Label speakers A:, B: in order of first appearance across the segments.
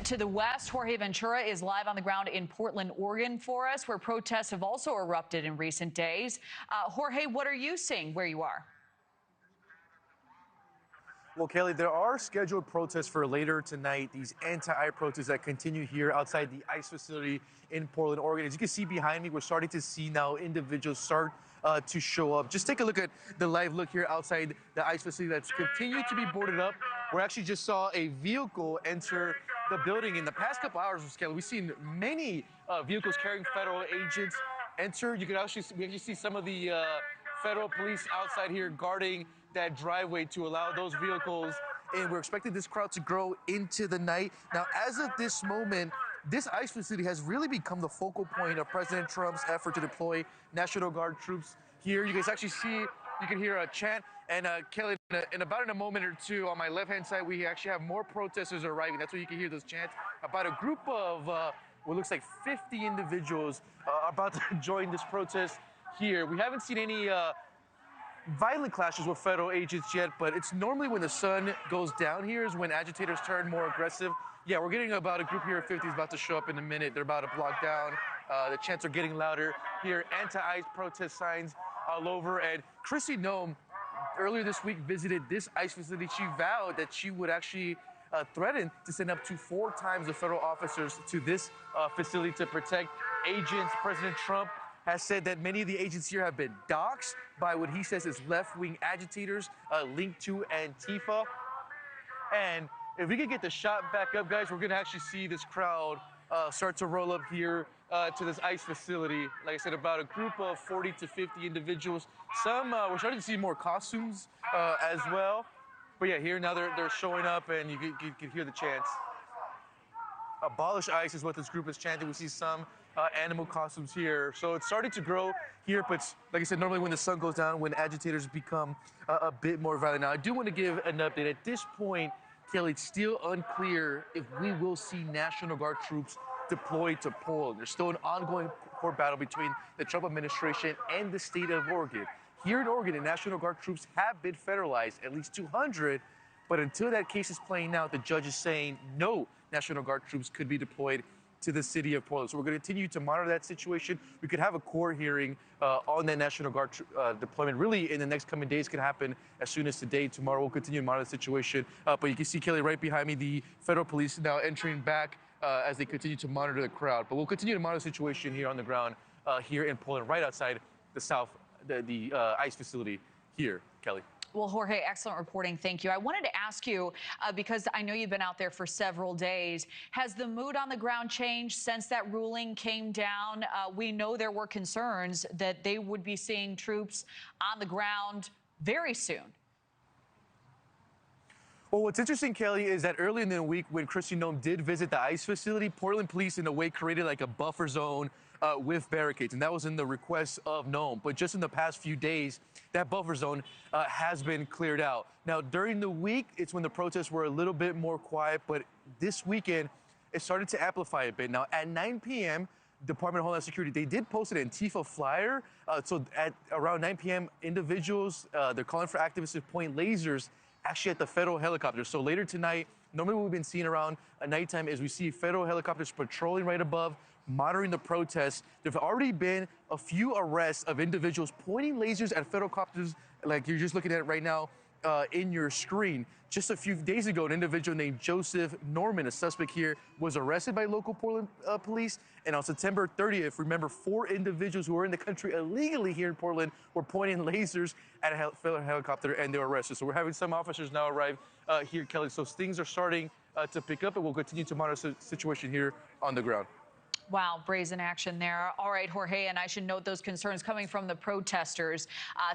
A: to the west, Jorge Ventura is live on the ground in Portland, Oregon for us, where protests have also erupted in recent days. Jorge, what are you seeing where you are?
B: Well, Kelly, there are scheduled protests for later tonight, these anti-ICE protests that continue here outside the ICE facility in Portland, Oregon. As you can see behind me, we're starting to see now individuals start to show up. Just take a look at the live look here outside the ICE facility that's continued to be boarded up. We actually just saw a vehicle enter the building in the past couple hours, Kelly. We've seen many vehicles carrying federal agents enter. We actually see some of the federal police outside here guarding that driveway to allow those vehicles in. We're expecting this crowd to grow into the night. Now, as of this moment, this ICE facility has really become the focal point of President Trump's effort to deploy National Guard troops here. You guys actually see, you can hear a chant. And Kelly, in a moment or two, on my left-hand side, we actually have more protesters arriving. That's where you can hear those chants. About a group of what looks like 50 individuals about to join this protest here. We haven't seen any violent clashes with federal agents yet, but it's normally when the sun goes down here is when agitators turn more aggressive. Yeah, we're getting about a group here of 50 is about to show up in a minute. They're about to block down. The chants are getting louder here. Anti-ICE protest signs all over. And Kristi Noem earlier this week visited this ICE facility. She vowed that she would actually threaten to send up to 4 times the federal officers to this facility to protect agents. President Trump has said that many of the agents here have been doxxed by what he says is left-wing agitators linked to Antifa. And if we could get the shot back up, guys, we're going to actually see this crowd start to roll up here to this ICE facility. Like I said, about a group of 40 to 50 individuals. Some, we're starting to see more costumes as well. But yeah, here now they're showing up, and you can hear the chants. Abolish ICE is what this group is chanting. We see some animal costumes here. So it's starting to grow here, but like I said, normally when the sun goes down, when agitators become a bit more violent. Now, I do want to give an update. At this point, Kelly, it's still unclear if we will see National Guard troops deployed to Poland. There's still an ongoing court battle between the Trump administration and the state of Oregon. Here in Oregon, the National Guard troops have been federalized, at least 200, but until that case is playing out, the judge is saying no National Guard troops could be deployed to the city of Portland. So we're going to continue to monitor that situation. We could have a court hearing on that National Guard deployment really in the next coming days. Could happen as soon as today, tomorrow. We'll continue to monitor the situation. But you can see, Kelly, right behind me, the federal police now entering back as they continue to monitor the crowd. But we'll continue to monitor the situation here on the ground here in Portland, right outside the ICE facility here, Kelly.
A: Well, Jorge, excellent reporting. Thank you. I wanted to ask you, because I know you've been out there for several days, has the mood on the ground changed since that ruling came down? We know there were concerns that they would be seeing troops on the ground very soon.
B: Well, what's interesting, Kelly, is that early in the week when Kristi Noem did visit the ICE facility, Portland police, in a way, created like a buffer zone with barricades, and that was in the request of Noem. But just in the past few days, that buffer zone has been cleared out. Now, during the week, it's when the protests were a little bit more quiet, but this weekend, it started to amplify a bit. Now, at 9 p.m., Department of Homeland Security, they did post an Antifa flyer. So at around 9 p.m., individuals, they're calling for activists to point lasers actually at the federal helicopters. So later tonight, normally what we've been seeing around nighttime is we see federal helicopters patrolling right above, monitoring the protests. There have already been a few arrests of individuals pointing lasers at federal copters, like you're just looking at right now in your screen. Just a few days ago, an individual named Joseph Norman, a suspect here, was arrested by local Portland police. And on September 30th, remember, 4 individuals who were in the country illegally here in Portland were pointing lasers at a federal helicopter, and they were arrested. So we're having some officers now arrive here, Kelly. So things are starting to pick up, and we'll continue to monitor the situation here on the ground.
A: Wow, brazen action there. All right, Jorge, and I should note those concerns coming from the protesters.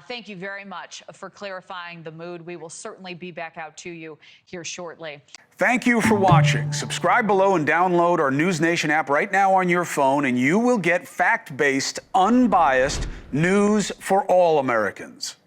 A: Thank you very much for clarifying the mood. We will certainly be back out to you here shortly.
C: Thank you for watching. Subscribe below and download our NewsNation app right now on your phone, and you will get fact-based, unbiased news for all Americans.